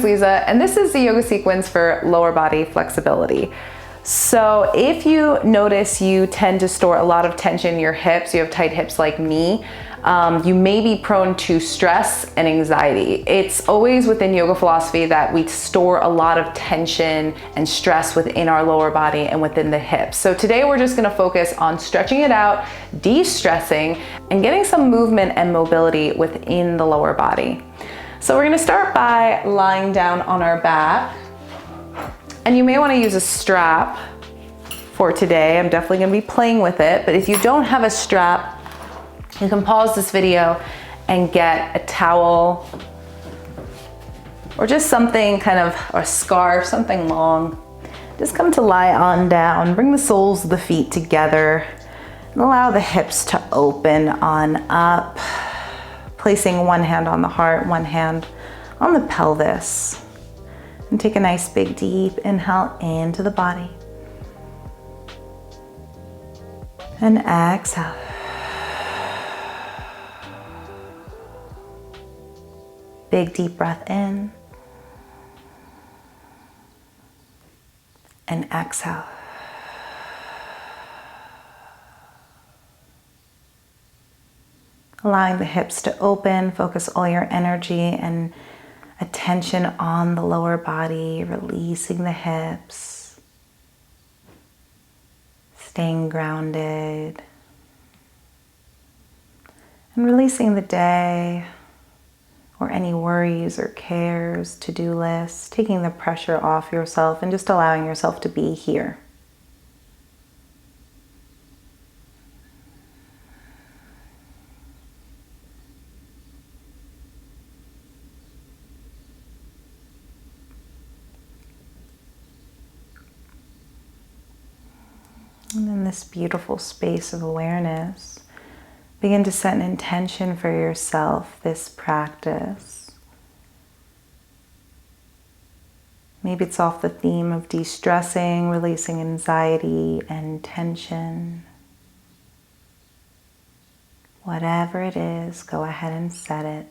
is Lisa, and this is the yoga sequence for lower body flexibility. So if you notice you tend to store a lot of tension in your hips, you have tight hips like me, you may be prone to stress and anxiety. It's always within yoga philosophy that we store a lot of tension and stress within our lower body and within the hips. So today we're just gonna focus on stretching it out, de-stressing, and getting some movement and mobility within the lower body. So we're gonna start by lying down on our back. And you may want to use a strap for today. I'm definitely going to be playing with it, but if you don't have a strap, you can pause this video and get a towel or just something kind of, or a scarf, something long. Just come to lie on down, bring the soles of the feet together, and allow the hips to open on up, placing one hand on the heart, one hand on the pelvis. And take a nice big deep inhale into the body. And exhale. Big deep breath in. And exhale. Allowing the hips to open, focus all your energy and attention on the lower body, releasing the hips, staying grounded, and releasing the day or any worries or cares, to-do lists, taking the pressure off yourself and just allowing yourself to be here. And in this beautiful space of awareness, begin to set an intention for yourself, this practice. Maybe it's off the theme of de-stressing, releasing anxiety and tension. Whatever it is, go ahead and set it.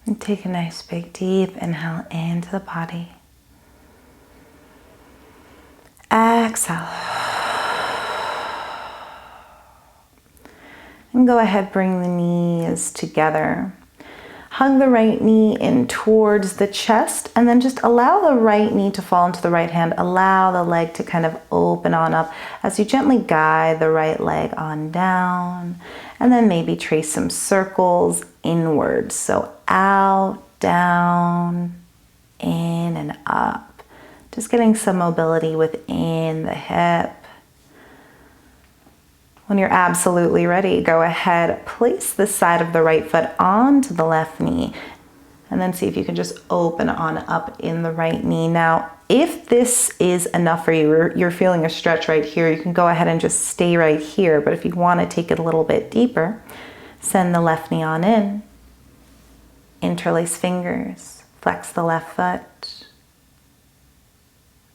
And take a nice big deep inhale into the body. Exhale. And go ahead, bring the knees together. Hug the right knee in towards the chest and then just allow the right knee to fall into the right hand. Allow the leg to kind of open on up as you gently guide the right leg on down. And then maybe trace some circles inwards. So out, down, in, and up. Just getting some mobility within the hip. When you're absolutely ready, go ahead, place the side of the right foot onto the left knee. And then see if you can just open on up in the right knee. Now, if this is enough for you, or you're feeling a stretch right here, you can go ahead and just stay right here. But if you want to take it a little bit deeper, send the left knee on in. Interlace fingers, flex the left foot.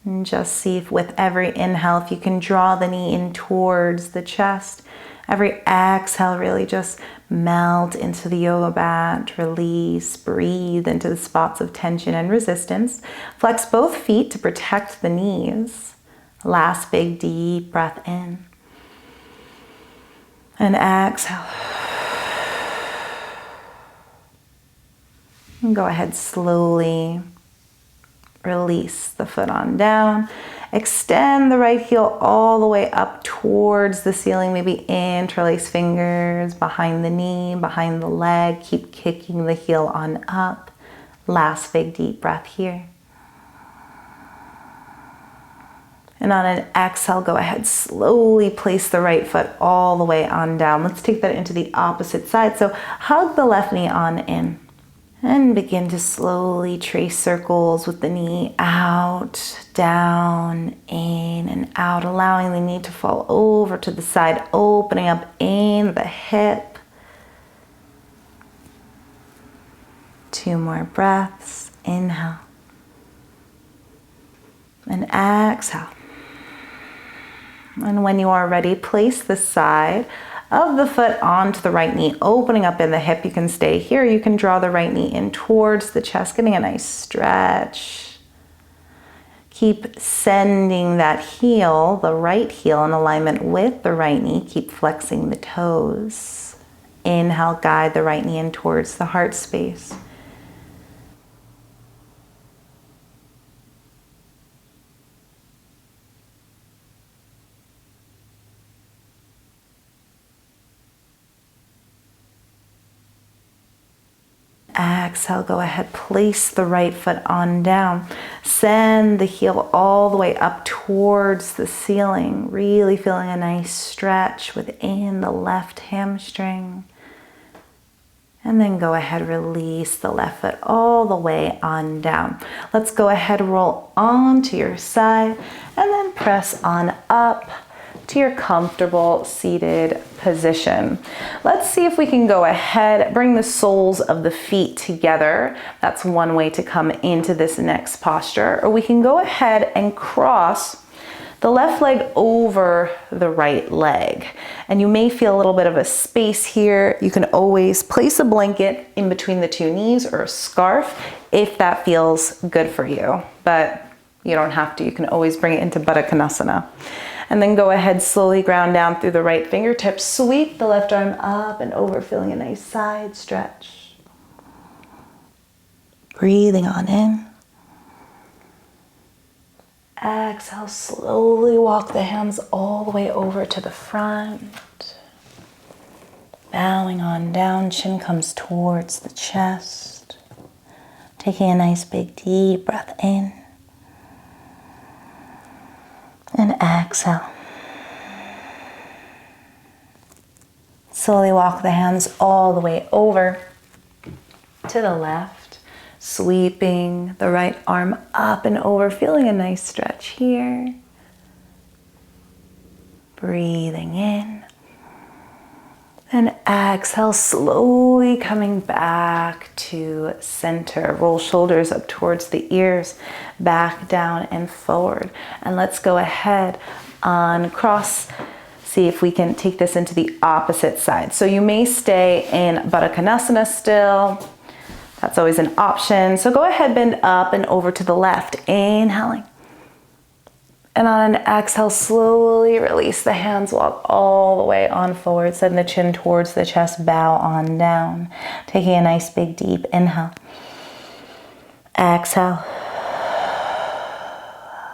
And just see if with every inhale, if you can draw the knee in towards the chest. Every exhale, really just melt into the yoga mat, release, breathe into the spots of tension and resistance. Flex both feet to protect the knees. Last big deep breath in. And exhale. And go ahead, slowly release the foot on down. Extend the right heel all the way up towards the ceiling. Maybe interlace fingers behind the knee, behind the leg. Keep kicking the heel on up. Last big deep breath here. And on an exhale, go ahead, slowly place the right foot all the way on down. Let's take that into the opposite side. So hug the left knee on in. And begin to slowly trace circles with the knee out, down, in, and out, allowing the knee to fall over to the side, opening up in the hip. 2 more breaths. Inhale. And exhale. And when you are ready, place the side of the foot onto the right knee, opening up in the hip. You can stay here. You can draw the right knee in towards the chest, getting a nice stretch. Keep sending that heel, the right heel, in alignment with the right knee. Keep flexing the toes. Inhale, guide the right knee in towards the heart space. Exhale, go ahead, place the right foot on down. Send the heel all the way up towards the ceiling, really feeling a nice stretch within the left hamstring. And then go ahead, release the left foot all the way on down. Let's go ahead, roll onto your side, and then press on up to your comfortable seated position. Let's see if we can go ahead, bring the soles of the feet together. That's one way to come into this next posture. Or we can go ahead and cross the left leg over the right leg. And you may feel a little bit of a space here. You can always place a blanket in between the two knees or a scarf if that feels good for you. But you don't have to. You can always bring it into Baddha Konasana. And then go ahead, slowly ground down through the right fingertips. Sweep the left arm up and over, feeling a nice side stretch. Breathing on in. Exhale, slowly walk the hands all the way over to the front. Bowing on down, chin comes towards the chest. Taking a nice big deep breath in. And exhale. Slowly walk the hands all the way over to the left, sweeping the right arm up and over, feeling a nice stretch here. Breathing in. And exhale, slowly coming back to center. Roll shoulders up towards the ears, back down and forward. And let's go ahead, uncross. See if we can take this into the opposite side. So you may stay in Baddha Konasana still. That's always an option. So go ahead, bend up and over to the left, inhaling. And on an exhale, slowly release the hands, walk all the way on forward. Send the chin towards the chest, bow on down. Taking a nice big deep inhale. Exhale.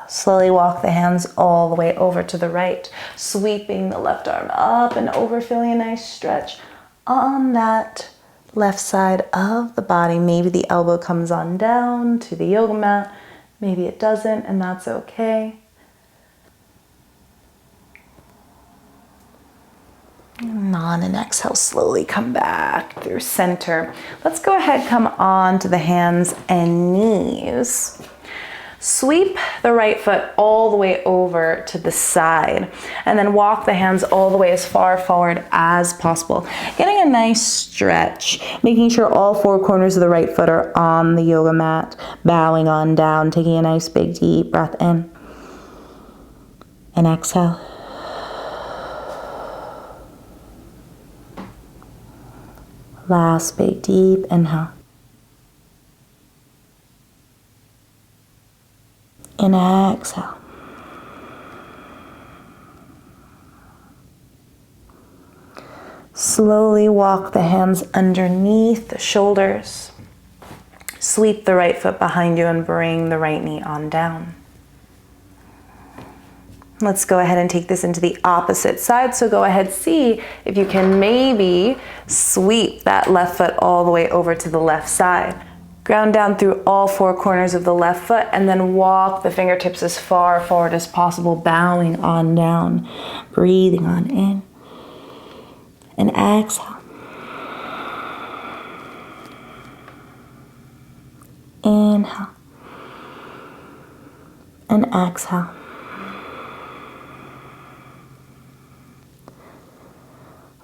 Slowly walk the hands all the way over to the right. Sweeping the left arm up and over, feeling a nice stretch on that left side of the body. Maybe the elbow comes on down to the yoga mat. Maybe it doesn't, and that's okay. And on an exhale, slowly come back through center. Let's go ahead, come on to the hands and knees. Sweep the right foot all the way over to the side, and then walk the hands all the way as far forward as possible. Getting a nice stretch, making sure all four corners of the right foot are on the yoga mat, bowing on down, taking a nice big deep breath in. And exhale. Last big deep inhale. And exhale. Slowly walk the hands underneath the shoulders. Sweep the right foot behind you and bring the right knee on down. Let's go ahead and take this into the opposite side. So go ahead, see if you can maybe sweep that left foot all the way over to the left side. Ground down through all four corners of the left foot and then walk the fingertips as far forward as possible, bowing on down, breathing on in. And exhale. Inhale. And exhale.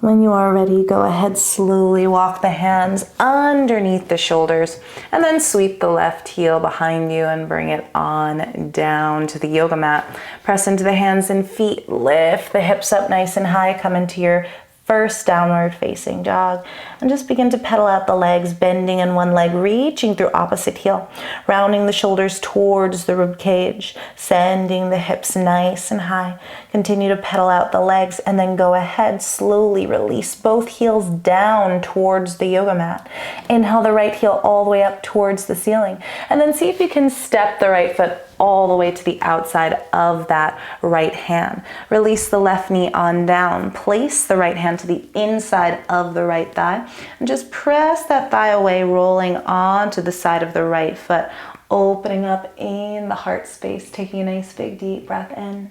When you are ready, go ahead, slowly walk the hands underneath the shoulders and then sweep the left heel behind you and bring it on down to the yoga mat. Press into the hands and feet, lift the hips up nice and high, come into your first downward facing dog, and just begin to pedal out the legs, bending in one leg, reaching through opposite heel, rounding the shoulders towards the rib cage, sending the hips nice and high. Continue to pedal out the legs, and then go ahead, slowly release both heels down towards the yoga mat. Inhale the right heel all the way up towards the ceiling, and then see if you can step the right foot all the way to the outside of that right hand. Release the left knee on down. Place the right hand to the inside of the right thigh, and just press that thigh away, rolling onto the side of the right foot, opening up in the heart space, taking a nice big deep breath in.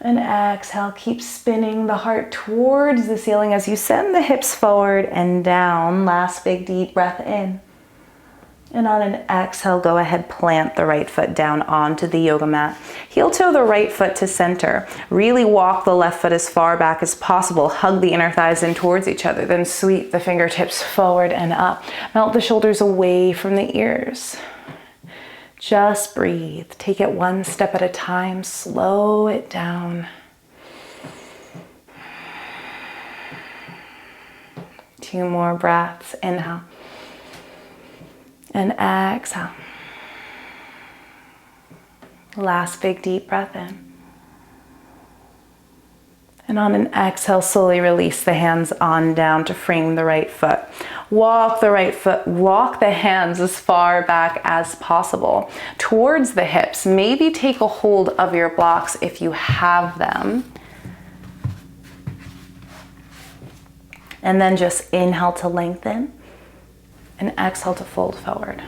And exhale, keep spinning the heart towards the ceiling as you send the hips forward and down. Last big deep breath in. And on an exhale, go ahead, plant the right foot down onto the yoga mat. Heel toe the right foot to center. Really walk the left foot as far back as possible. Hug the inner thighs in towards each other. Then sweep the fingertips forward and up. Melt the shoulders away from the ears. Just breathe. Take it one step at a time. Slow it down. 2 more breaths. Inhale. And exhale. Last big deep breath in. And on an exhale, slowly release the hands on down to frame the right foot. Walk the right foot, walk the hands as far back as possible towards the hips. Maybe take a hold of your blocks if you have them. And then just inhale to lengthen. And exhale to fold forward.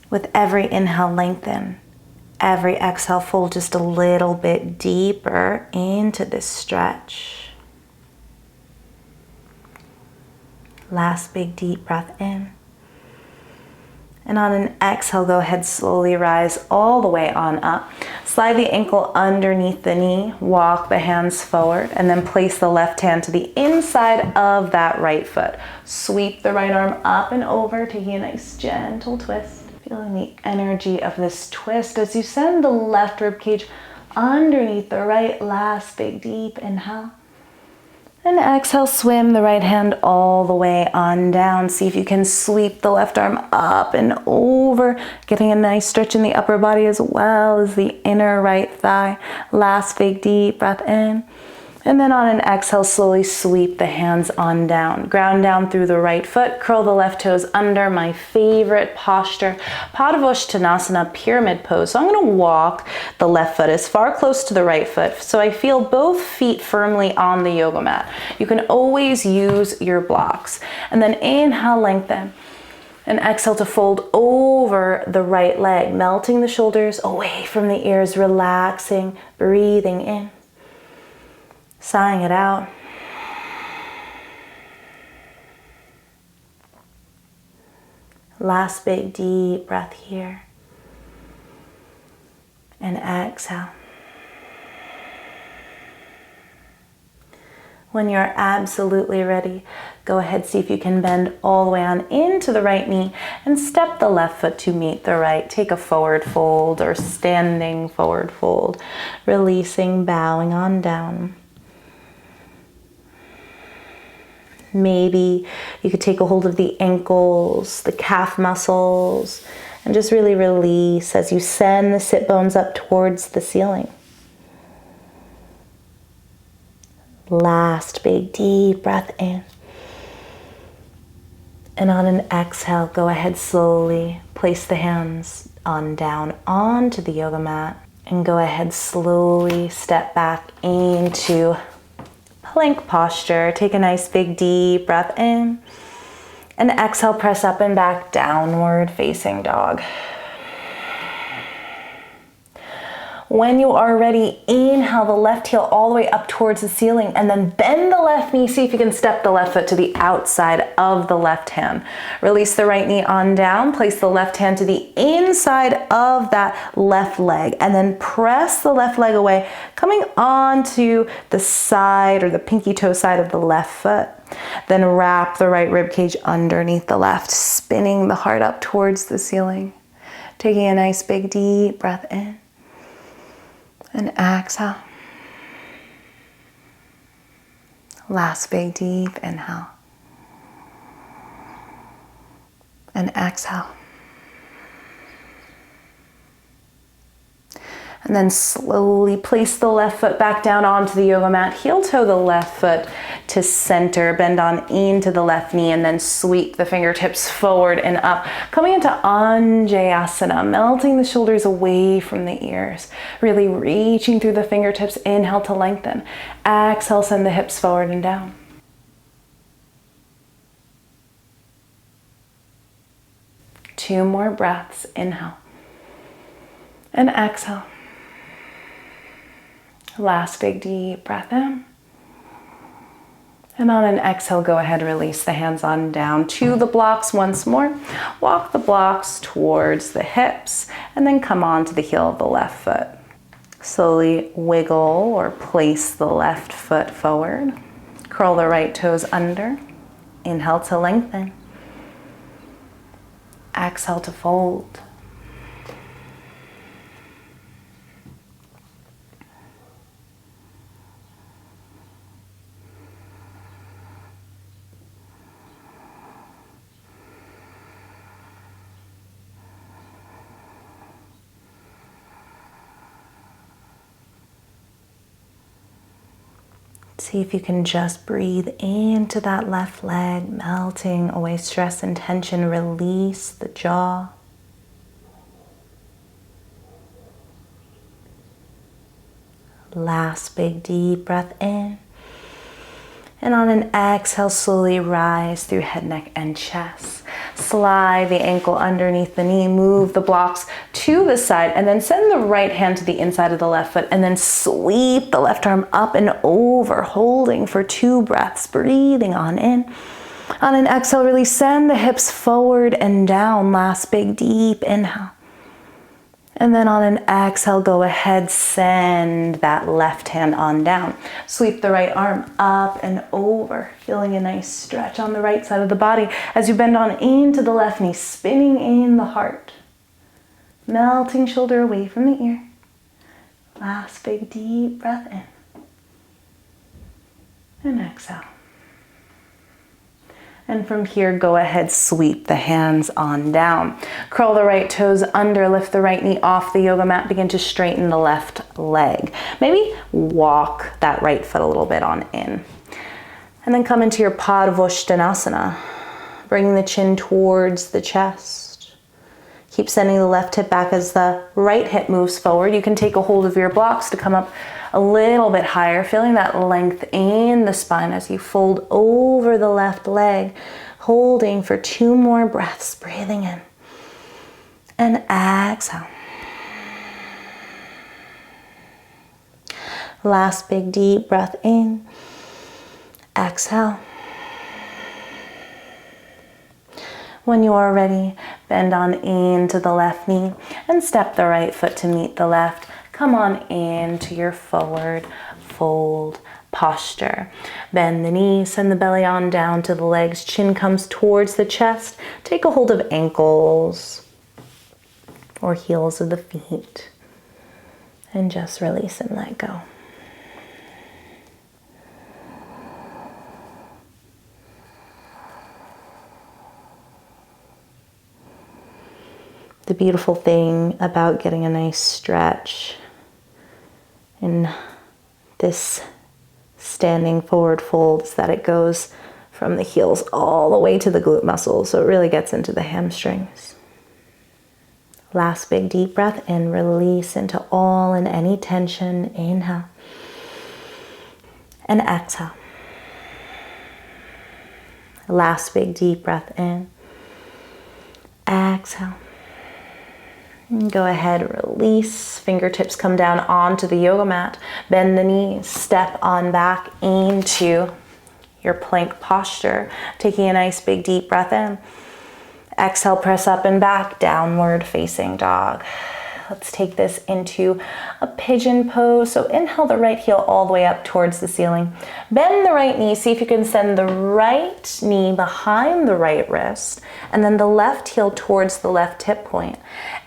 With every inhale, lengthen. Every exhale, fold just a little bit deeper into this stretch. Last big deep breath in. And on an exhale, go ahead, slowly rise all the way on up. Slide the ankle underneath the knee, walk the hands forward, and then place the left hand to the inside of that right foot. Sweep the right arm up and over, taking a nice gentle twist. Feeling the energy of this twist as you send the left rib cage underneath the right. Last big deep inhale. And exhale, swim the right hand all the way on down. See if you can sweep the left arm up and over, getting a nice stretch in the upper body as well as the inner right thigh. Last big deep breath in. And then on an exhale, slowly sweep the hands on down. Ground down through the right foot, curl the left toes under. My favorite posture, Padavushanasana, pyramid pose. So I'm gonna walk the left foot as far close to the right foot so I feel both feet firmly on the yoga mat. You can always use your blocks. And then inhale, lengthen. And exhale to fold over the right leg, melting the shoulders away from the ears, relaxing, breathing in. Sighing it out. Last big deep breath here. And exhale. When you're absolutely ready, go ahead, see if you can bend all the way on into the right knee and step the left foot to meet the right. Take a forward fold or standing forward fold, releasing, bowing on down. Maybe you could take a hold of the ankles, the calf muscles, and just really release as you send the sit bones up towards the ceiling. Last big deep breath in. And on an exhale, go ahead, slowly place the hands on down onto the yoga mat and go ahead, slowly step back into plank posture. Take a nice big deep breath in and exhale, press up and back, downward facing dog. When you are ready, inhale the left heel all the way up towards the ceiling, and then bend the left knee. See if you can step the left foot to the outside of the left hand. Release the right knee on down. Place the left hand to the inside of that left leg, and then press the left leg away, coming onto the side or the pinky toe side of the left foot. Then wrap the right rib cage underneath the left, spinning the heart up towards the ceiling. Taking a nice big deep breath in and exhale. Last big deep inhale and exhale. And then slowly place the left foot back down onto the yoga mat. Heel toe the left foot to center. Bend on into the left knee and then sweep the fingertips forward and up. Coming into Anjayasana, melting the shoulders away from the ears. Really reaching through the fingertips. Inhale to lengthen. Exhale, send the hips forward and down. Two more breaths. Inhale and exhale. Last big deep breath in. And on an exhale, go ahead, release the hands on down to the blocks once more. Walk the blocks towards the hips and then come on to the heel of the left foot. Slowly wiggle or place the left foot forward. Curl the right toes under. Inhale to lengthen. Exhale to fold. See if you can just breathe into that left leg, melting away stress and tension. Release the jaw. Last big deep breath in. And on an exhale, slowly rise through head, neck, and chest. Slide the ankle underneath the knee, move the blocks to the side, and then send the right hand to the inside of the left foot, and then sweep the left arm up and over, holding for 2 breaths, breathing on in. On an exhale, really send the hips forward and down. Last big deep inhale. And then on an exhale, go ahead, send that left hand on down. Sweep the right arm up and over, feeling a nice stretch on the right side of the body as you bend on into the left knee, spinning in the heart. Melting shoulder away from the ear. Last big deep breath in. And exhale. And from here, go ahead, sweep the hands on down. Curl the right toes under, lift the right knee off the yoga mat, begin to straighten the left leg. Maybe walk that right foot a little bit on in. And then come into your Padvashtanasana, bringing the chin towards the chest. Keep sending the left hip back as the right hip moves forward. You can take a hold of your blocks to come up a little bit higher, feeling that length in the spine as you fold over the left leg, holding for 2 more breaths, breathing in and exhale. Last big deep breath in, exhale. When you are ready, bend on into the left knee and step the right foot to meet the left. Come on into your forward fold posture. Bend the knees, send the belly on down to the legs. Chin comes towards the chest. Take a hold of ankles or heels of the feet and just release and let go. The beautiful thing about getting a nice stretch in this standing forward fold is that it goes from the heels all the way to the glute muscles, so it really gets into the hamstrings. Last big deep breath in, release into all and any tension. Inhale and exhale. Last big deep breath in, exhale. And go ahead, release. Fingertips come down onto the yoga mat. Bend the knees, step on back into your plank posture. Taking a nice big deep breath in. Exhale, press up and back, downward facing dog. Let's take this into a pigeon pose. So inhale the right heel all the way up towards the ceiling. Bend the right knee. See if you can send the right knee behind the right wrist and then the left heel towards the left hip point.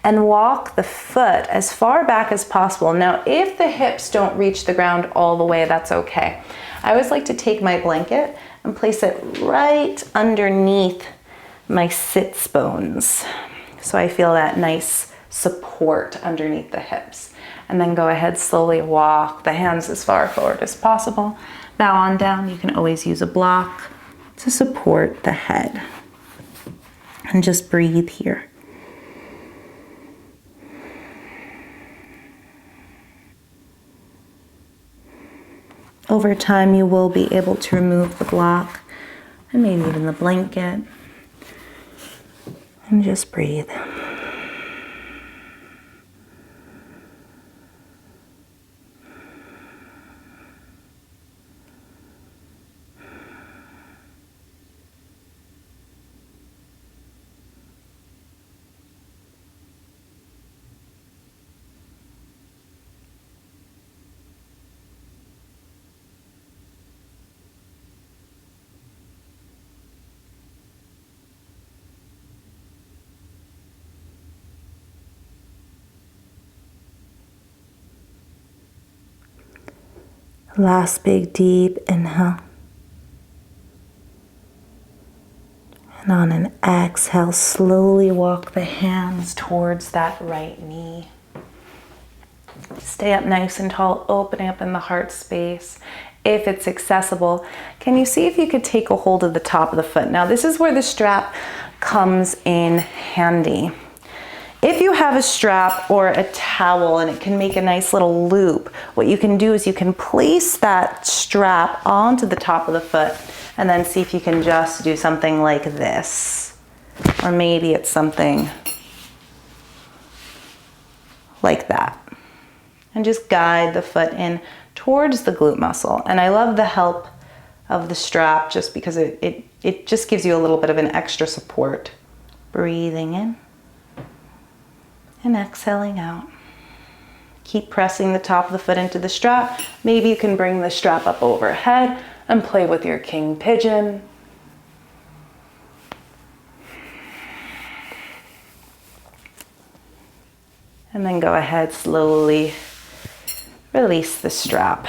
And walk the foot as far back as possible. Now, if the hips don't reach the ground all the way, that's okay. I always like to take my blanket and place it right underneath my sits bones. So I feel that nice support underneath the hips. And then go ahead, slowly walk the hands as far forward as possible. Bow on down. You can always use a block to support the head. And just breathe here. Over time, you will be able to remove the block and maybe even the blanket. And just breathe. Last big deep inhale. And on an exhale, slowly walk the hands towards that right knee. Stay up nice and tall, opening up in the heart space. If it's accessible, can you see if you could take a hold of the top of the foot? Now, this is where the strap comes in handy. If you have a strap or a towel and it can make a nice little loop, what you can do is you can place that strap onto the top of the foot and then see if you can just do something like this. Or maybe it's something like that. And just guide the foot in towards the glute muscle. And I love the help of the strap just because it just gives you a little bit of an extra support. Breathing in. And exhaling out. Keep pressing the top of the foot into the strap. Maybe you can bring the strap up overhead and play with your king pigeon. And then go ahead, slowly release the strap.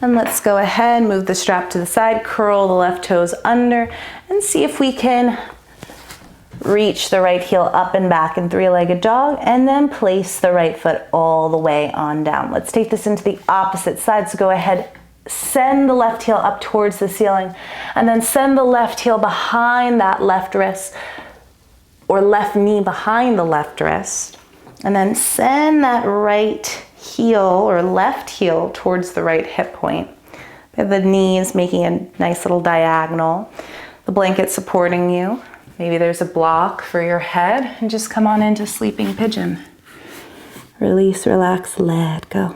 And let's go ahead, move the strap to the side, curl the left toes under, and see if we can reach the right heel up and back in three-legged dog, and then place the right foot all the way on down. Let's take this into the opposite side. So go ahead, send the left heel up towards the ceiling, and then send the left heel behind that left wrist, or left knee behind the left wrist, and then send that right heel or left heel towards the right hip point. The knees making a nice little diagonal, the blanket supporting you. Maybe there's a block for your head, and just come on into sleeping pigeon. Release, relax, let go.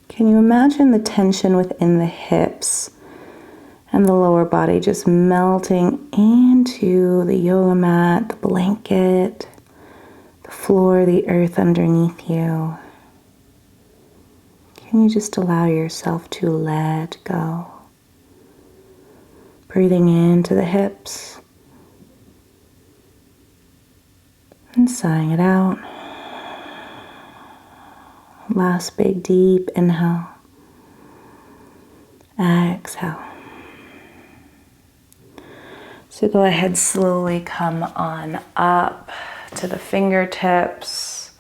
Can you imagine the tension within the hips and the lower body just melting into the yoga mat, the blanket, the floor, the earth underneath you? Can you just allow yourself to let go? Breathing into the hips and sighing it out. Last big deep inhale. Exhale. So go ahead, slowly come on up to the fingertips,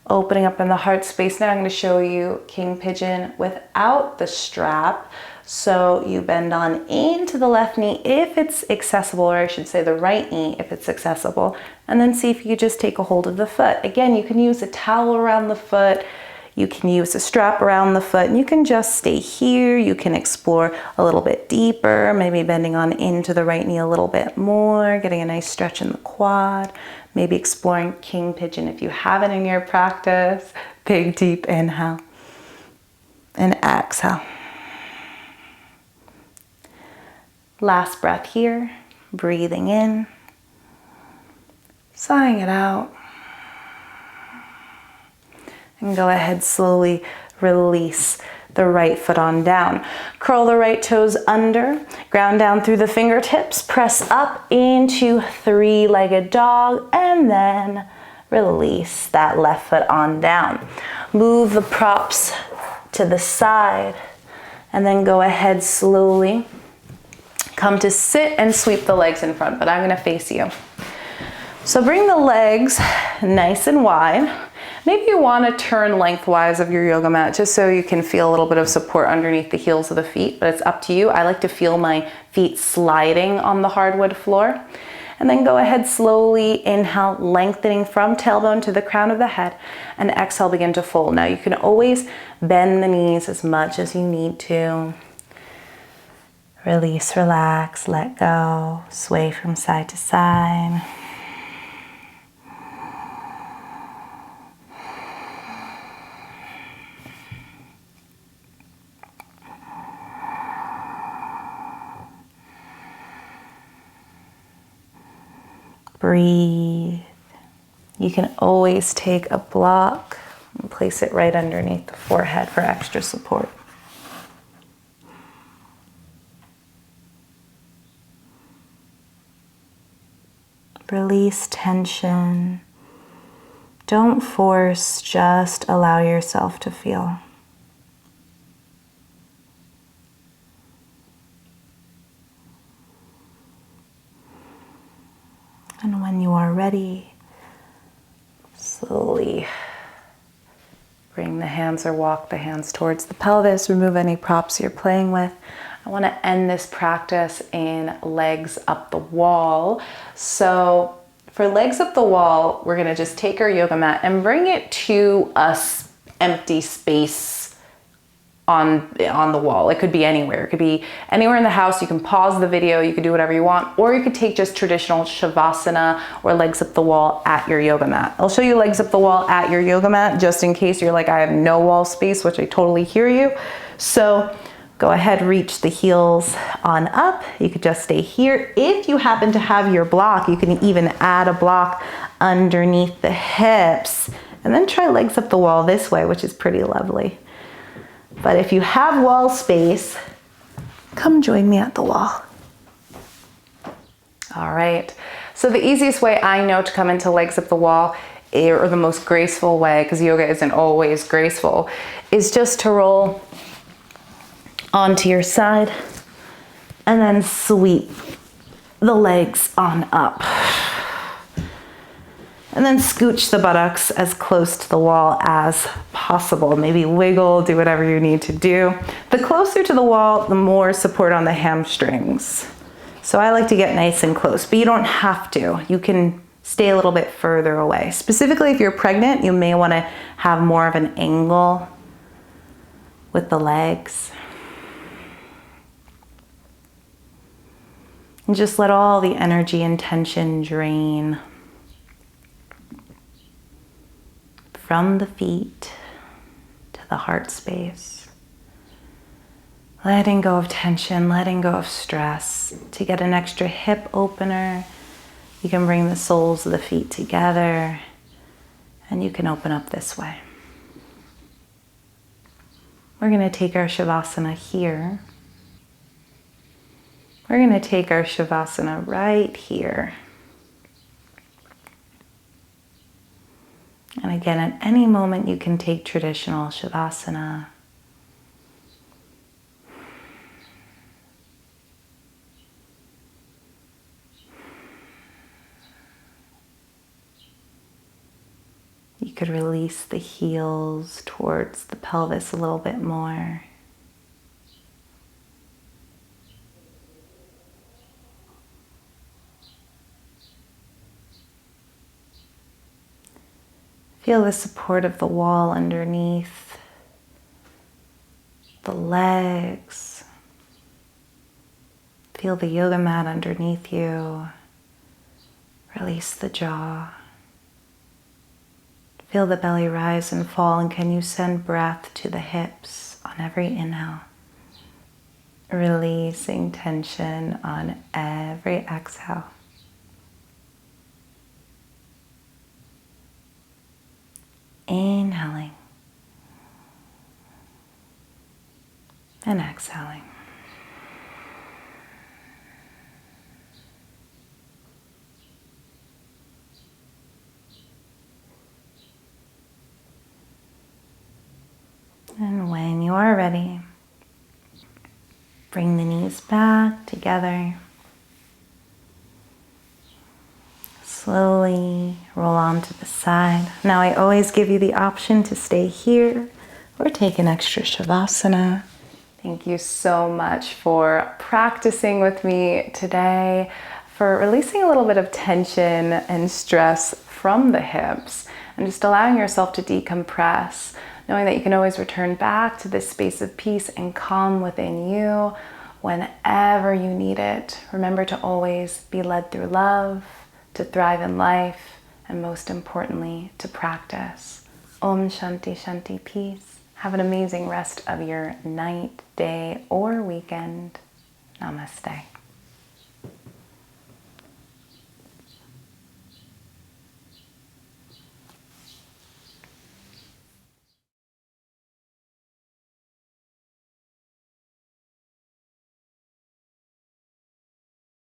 opening up in the heart space. Now I'm going to show you king pigeon without the strap. So you bend on into the left knee if it's accessible, or I should say the right knee if it's accessible, and then see if you could just take a hold of the foot. Again, you can use a towel around the foot. You can use a strap around the foot and you can just stay here. You can explore a little bit deeper, maybe bending on into the right knee a little bit more, getting a nice stretch in the quad, maybe exploring king pigeon if you have it in your practice. Big deep inhale and exhale. Last breath here, breathing in, sighing it out. And go ahead, slowly release the right foot on down. Curl the right toes under, ground down through the fingertips, press up into three-legged dog, and then release that left foot on down. Move the props to the side, and then go ahead slowly. Come to sit and sweep the legs in front, but I'm gonna face you. So bring the legs nice and wide. Maybe you want to turn lengthwise of your yoga mat just so you can feel a little bit of support underneath the heels of the feet, but it's up to you. I like to feel my feet sliding on the hardwood floor. And then go ahead, slowly inhale, lengthening from tailbone to the crown of the head, and exhale, begin to fold. Now you can always bend the knees as much as you need to. Release, relax, let go, sway from side to side. Breathe. You can always take a block and place it right underneath the forehead for extra support. Release tension. Don't force, just allow yourself to feel. And when you are ready, slowly bring the hands or walk the hands towards the pelvis. Remove any props you're playing with. I want to end this practice in legs up the wall. So for legs up the wall, we're going to just take our yoga mat and bring it to a empty space on the wall. It could be anywhere. It could be anywhere in the house. You can pause the video. You could do whatever you want, or you could take just traditional Shavasana or legs up the wall at your yoga mat. I'll show you legs up the wall at your yoga mat just in case you're like, I have no wall space, which I totally hear you. So go ahead, reach the heels on up. You could just stay here. If you happen to have your block, you can even add a block underneath the hips and then try legs up the wall this way, which is pretty lovely. But if you have wall space, come join me at the wall. All right. So the easiest way I know to come into legs up the wall, or the most graceful way, because yoga isn't always graceful, is just to roll onto your side and then sweep the legs on up. And then scooch the buttocks as close to the wall as possible. Maybe wiggle, do whatever you need to do. The closer to the wall, the more support on the hamstrings. So I like to get nice and close, but you don't have to. You can stay a little bit further away. Specifically, if you're pregnant, you may want to have more of an angle with the legs. And just let all the energy and tension drain from the feet to the heart space. Letting go of tension, letting go of stress. To get an extra hip opener, you can bring the soles of the feet together and you can open up this way. We're going to take our Shavasana here. We're going to take our Shavasana right here. And again, at any moment you can take traditional Shavasana. You could release the heels towards the pelvis a little bit more. Feel the support of the wall underneath. the legs. Feel the yoga mat underneath you. Release the jaw. Feel the belly rise and fall, and can you send breath to the hips on every inhale? Releasing tension on every exhale. Inhaling and exhaling. And when you are ready, bring the knees back together. Slowly roll onto the side. Now I always give you the option to stay here or take an extra Shavasana. Thank you so much for practicing with me today, for releasing a little bit of tension and stress from the hips and just allowing yourself to decompress, knowing that you can always return back to this space of peace and calm within you whenever you need it. Remember to always be led through love, to thrive in life, and most importantly, to practice. Om Shanti Shanti, peace. Have an amazing rest of your night, day, or weekend. Namaste.